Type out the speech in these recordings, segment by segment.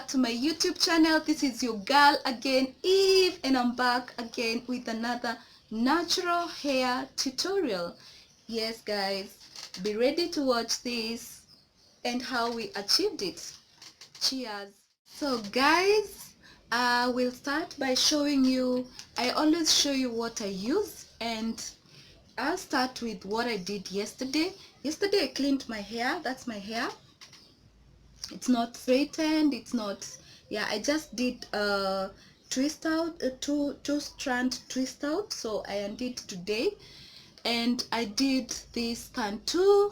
back to my YouTube channel. This is your girl again, Eve, and I'm back again with another natural hair tutorial. Yes guys, be ready to watch this and how we achieved it. Cheers. So guys, I will start by showing you, I always show you what I use, and I'll start with what I did yesterday. Yesterday I cleaned my hair. That's my hair. It's not straightened, it's not, yeah, I just did a twist out, a two strand twist out. So I undid today, and I did this Cantu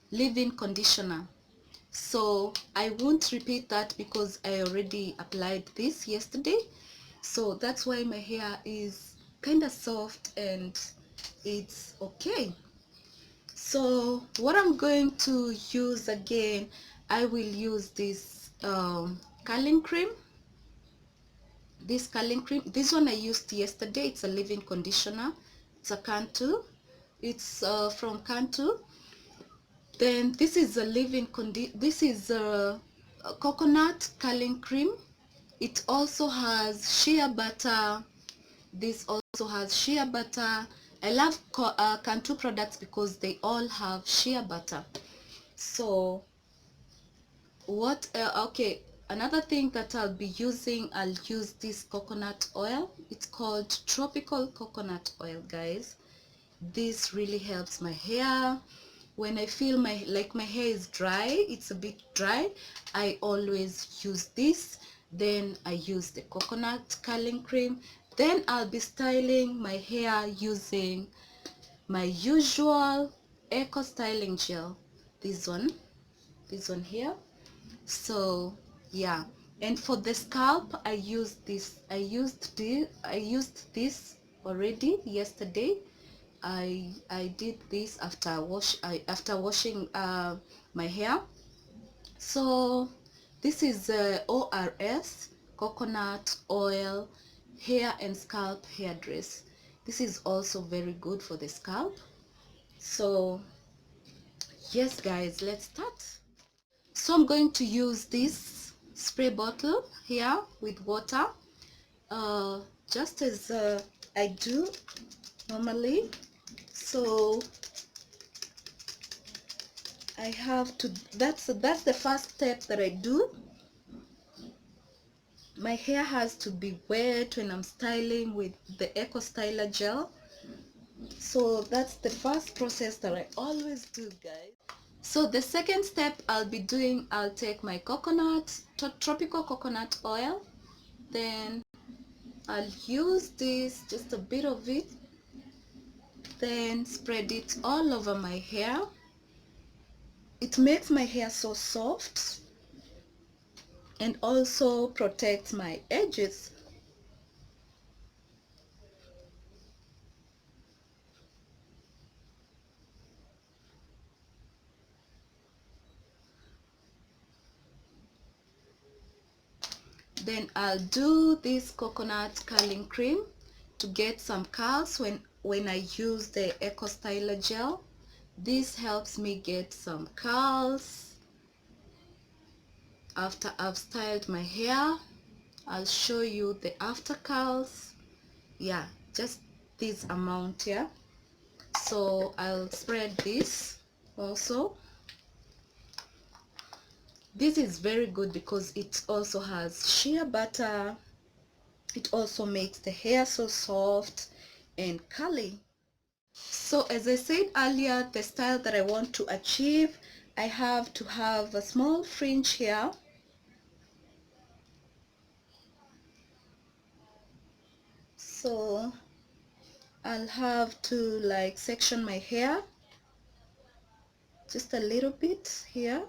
leave-in conditioner. So I won't repeat that because I already applied this yesterday. So that's why my hair is kind of soft and it's okay. So what I'm going to use again, I will use this curling cream. This curling cream, this one I used yesterday. It's a leave-in conditioner. It's a Cantu. It's from Cantu. Then this is a this is a coconut curling cream. It also has shea butter. This also has shea butter. I love Cantu products because they all have shea butter. So what okay, another thing that I'll be using, I'll use this coconut oil. It's called tropical coconut oil, guys. This really helps my hair. When I feel my hair is dry, it's a bit dry, I always use this. Then I use the coconut curling cream. Then I'll be styling my hair using my usual eco styling gel, this one here. So yeah, and for the scalp, I used this already yesterday. I did this after washing my hair. So this is ORS coconut oil hair and scalp hair dress. This is also very good for the scalp. So yes guys, let's start. So I'm going to use this spray bottle here with water, just as I do normally. So I have to, that's the first step that I do. My hair has to be wet when I'm styling with the Eco Styler gel. So that's the first process that I always do, guys. So the second step I'll be doing, I'll take my tropical coconut oil. Then I'll use this, just a bit of it, then spread it all over my hair. It makes my hair so soft and also protects my edges. Then I'll do this coconut curling cream to get some curls when I use the Eco Styler gel. This helps me get some curls after I've styled my hair. I'll show you the after curls. Yeah, just this amount here. So I'll spread this also. This is very good because it also has shea butter. It also makes the hair so soft and curly. So as I said earlier, the style that I want to achieve, I have to have a small fringe here. So I'll have to like section my hair just a little bit here.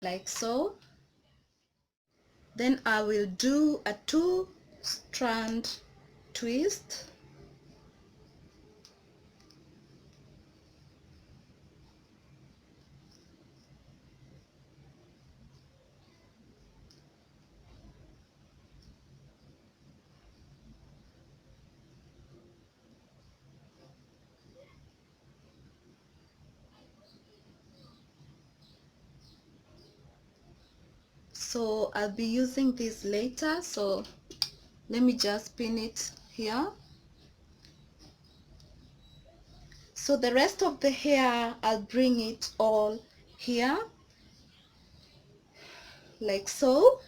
Like so. Then I will do a 2-strand twist. so I'll be using this later. So let me just pin it here. So the rest of the hair, I'll bring it all here, like so.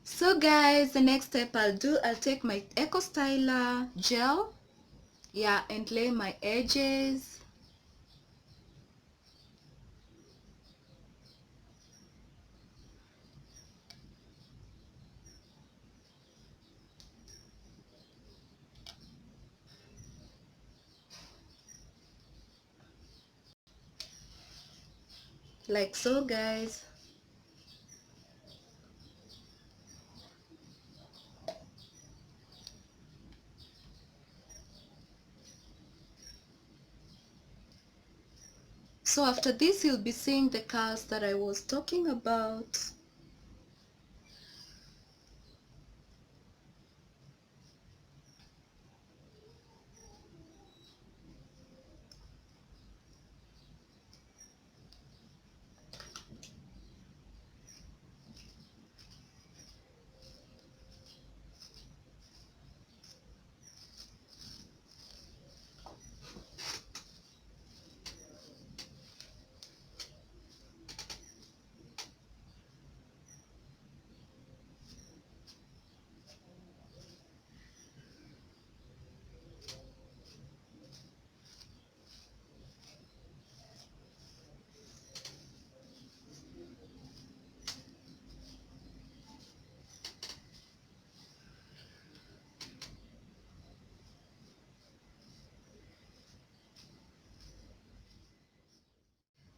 So guys, the next step I'll take my Eco Styler gel, yeah, and lay my edges. Like so, guys. So after this, you'll be seeing the curls that I was talking about.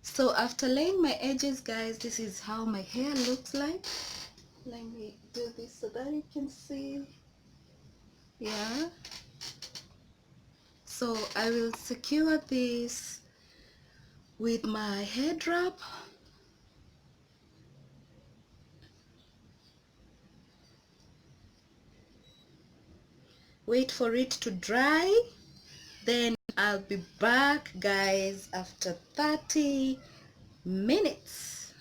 So after laying my edges, guys, this is how my hair looks like. Let me do this so that you can see. Yeah. So I will secure this with my head wrap. Wait for it to dry. Then I'll be back, guys, after 30 minutes.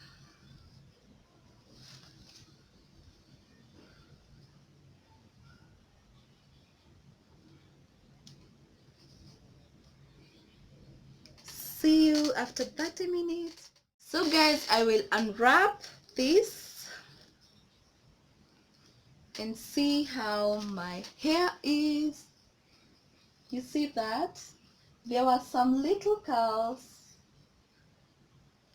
See you after 30 minutes. So guys, I will unwrap this and see how my hair is. You see that? There were some little curls.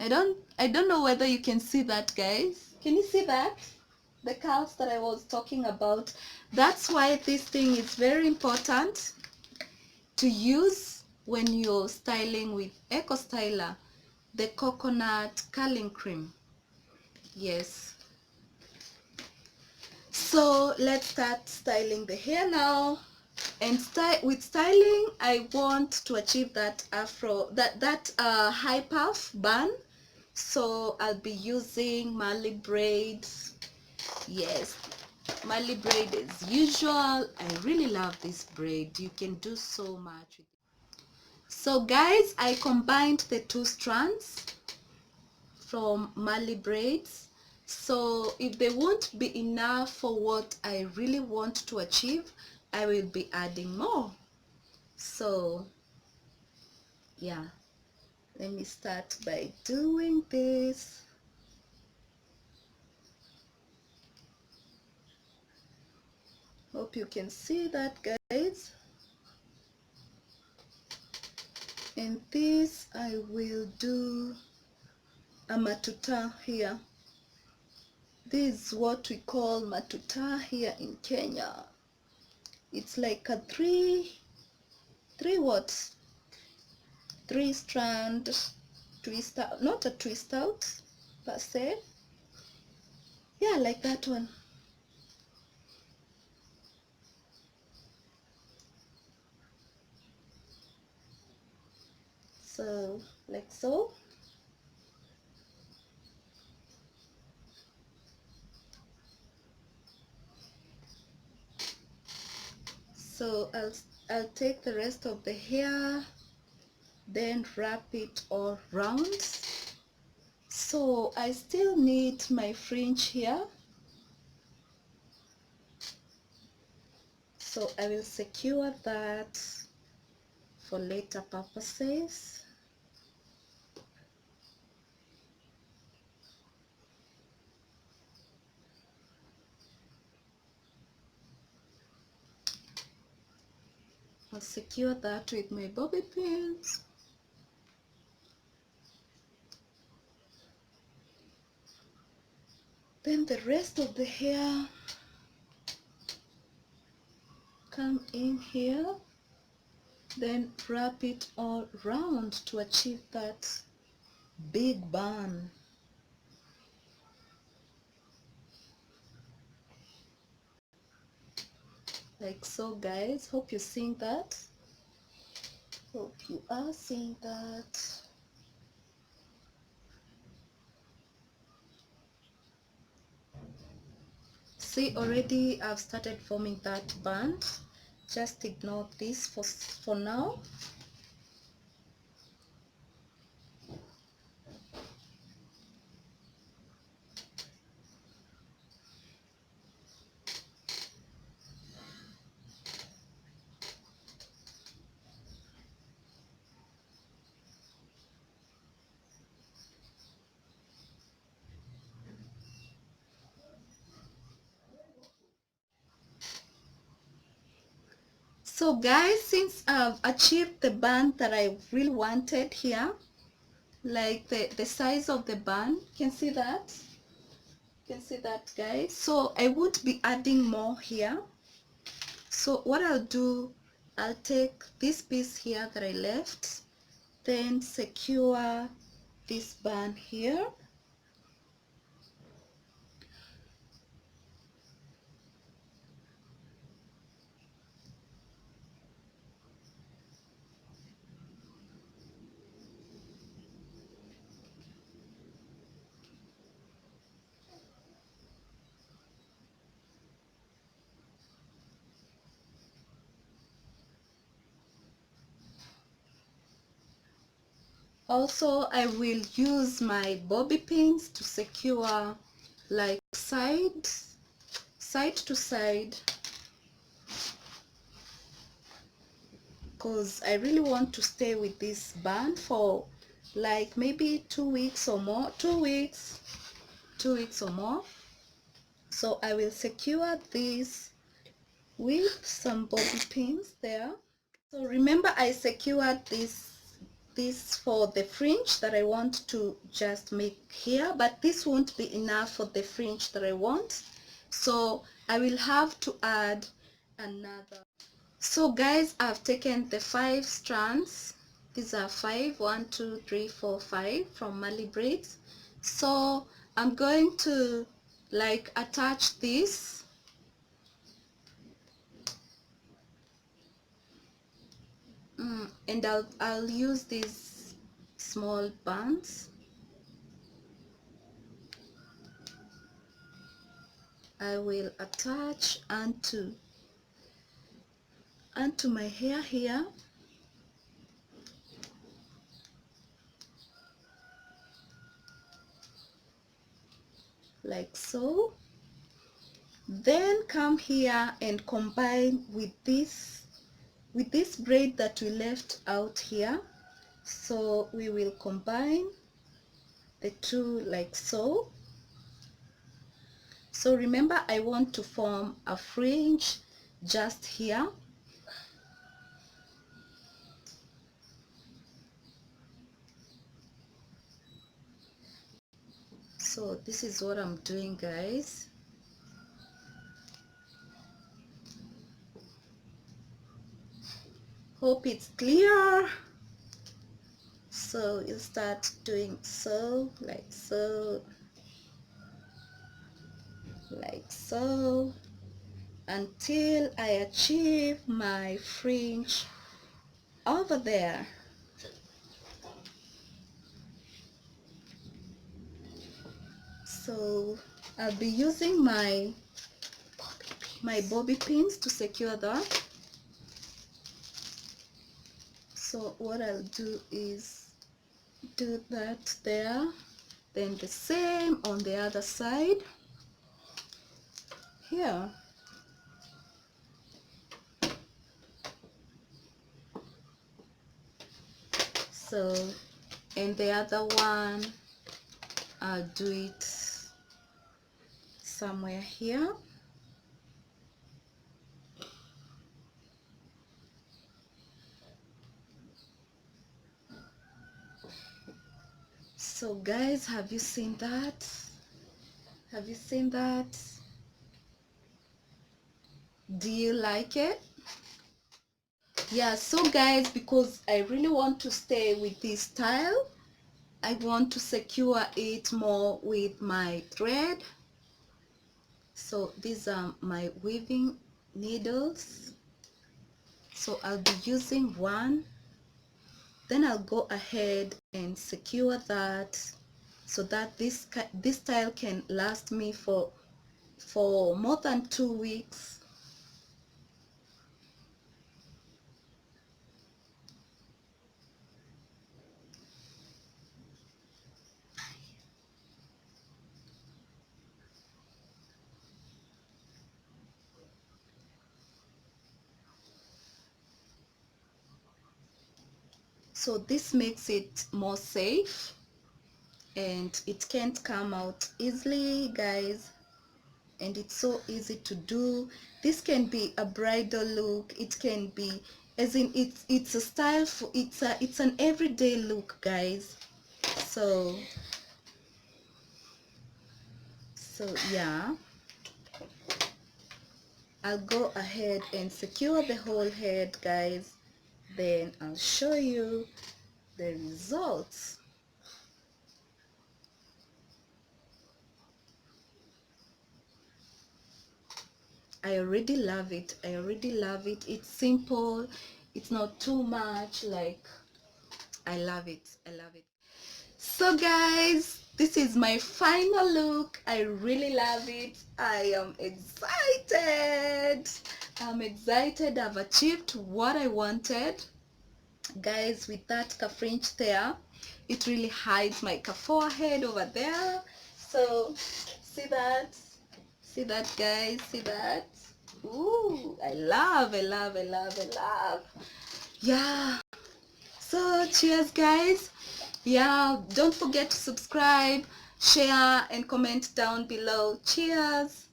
I don't know whether you can see that, guys. Can you see that? The curls that I was talking about. That's why this thing is very important to use when you're styling with Eco Styler, the coconut curling cream. Yes. So let's start styling the hair now. And with styling, I want to achieve that afro, that high puff bun. So I'll be using Marley braid. Yes, Marley braid as usual. I really love this braid. You can do so much with it. So guys, I combined the two strands from Marley braids. So if they won't be enough for what I really want to achieve, I will be adding more. So yeah, let me start by doing this. Hope you can see that, guys. And this I will do a matuta here. This is what we call matuta here in Kenya. It's like a three strand twist out, not a twist out per se, Yeah, like that one. So like so. So I'll take the rest of the hair, then wrap it all round. So I still need my fringe here, so I will secure that for later purposes. I'll secure that with my bobby pins. Then the rest of the hair come in here, then wrap it all round to achieve that big bun. Like so, guys. Hope you're seeing that. Hope you are seeing that. See, already I've started forming that band. Just ignore this for now. So guys, since I've achieved the band that I really wanted here, like the size of the band, you can see that? You can see that, guys? So I would be adding more here. So what I'll do, I'll take this piece here that I left, then secure this band here. Also, I will use my bobby pins to secure like side to side, because I really want to stay with this band for like maybe 2 weeks or more. 2 weeks or more. So I will secure this with some bobby pins there. So remember, I secured this for the fringe that I want to just make here, but this won't be enough for the fringe that I want, so I will have to add another. So guys, I've taken the 5 strands. These are 5, 1 2 3 4 5 from Marley braids. So I'm going to like attach this, and I'll use these small bands. I will attach onto my hair here, like so. Then come here and combine with this braid that we left out here. So we will combine the two like so. So remember, I want to form a fringe just here. So this is what I'm doing, guys. Hope it's clear. So you start doing so, like so. like so, until I achieve my fringe over there. So I'll be using my bobby pins to secure that. So what I'll do is do that there, then the same on the other side here. So and the other one I'll do it somewhere here. So guys, have you seen that? Have you seen that? Do you like it? Yeah, so guys, because I really want to stay with this style, I want to secure it more with my thread. So these are my weaving needles. So I'll be using one, then I'll go ahead and secure that so that this style can last me for more than 2 weeks. So this makes it more safe and it can't come out easily, guys, and it's so easy to do. This can be a bridal look, it can be, as in, it's a style for, it's an everyday look, guys. So yeah, I'll go ahead and secure the whole head, guys, then I'll show you the results. I already love it. I already love it. It's simple, it's not too much, like, I love it. I love it. So guys, this is my final look. I really love it. I am excited. I'm excited. I've achieved what I wanted, guys, with that ka fringe there. It really hides my ka forehead over there. So see that? See that, guys? See that? Ooh, I love, I love, I love, I love. Yeah. So cheers, guys. Yeah, don't forget to subscribe, share, and comment down below. Cheers.